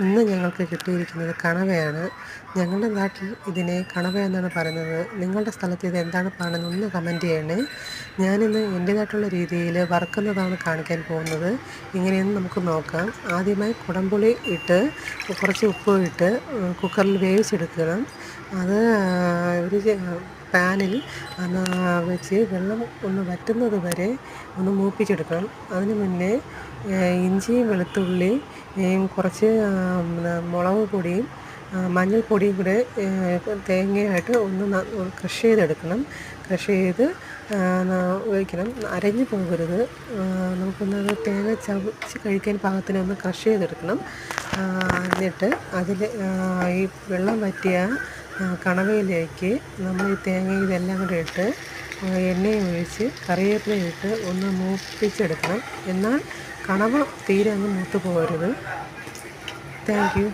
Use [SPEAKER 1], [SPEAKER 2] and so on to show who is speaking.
[SPEAKER 1] ഇന്ന് ഞങ്ങൾക്ക് കിട്ടിയിരിക്കുന്നത് കണവയാണ്. ഞങ്ങളുടെ നാട്ടിൽ ഇതിനെ കണവ എന്നാണ് പറയുന്നത്. നിങ്ങളുടെ സ്ഥലത്ത് ഇത് എന്താണ് പറയുന്നത് ഒന്ന് കമൻറ്റ് ചെയ്യണേ. ഞാനിന്ന് എൻ്റേതായിട്ടുള്ള രീതിയിൽ വറുക്കുന്നതാണ് കാണിക്കാൻ പോകുന്നത്. ഇങ്ങനെയൊന്ന് നമുക്ക് നോക്കാം. ആദ്യമായി കുടംപുളി ഇട്ട് കുറച്ച് ഉപ്പും ഇട്ട് കുക്കറിൽ വേവിച്ചെടുക്കണം. അത് ഒരു പാനിൽ വെച്ച് വെള്ളം ഒന്ന് വറ്റുന്നത് വരെ ഒന്ന് മൂപ്പിച്ചെടുക്കണം. അതിന് മുന്നേ ഇഞ്ചിയും വെളുത്തുള്ളിയും കുറച്ച് മുളക് പൊടിയും മഞ്ഞൾപ്പൊടിയും കൂടെ തേങ്ങയായിട്ട് ഒന്ന് ക്രഷ് ചെയ്തെടുക്കണം. ക്രഷ് ചെയ്ത് ഒഴിക്കണം. അരഞ്ഞു പോകരുത്. നമുക്കൊന്നത് തേങ്ങ ചവച്ച് കഴിക്കാൻ പാകത്തിന് ഒന്ന് ക്രഷ് ചെയ്തെടുക്കണം. എന്നിട്ട് അതിൽ ഈ വെള്ളം വറ്റിയ കണവയിലേക്ക് നമ്മൾ ഈ തേങ്ങ ഇതെല്ലാം കൂടെ ഇട്ട് എണ്ണയും ഒഴിച്ച് കറിവേപ്പിലയും ഇട്ട് ഒന്ന് മൂപ്പിച്ചെടുക്കണം. എന്നാൽ കണവ തീരെ അങ്ങ് മൂത്ത് പോകരുത്. Thank you.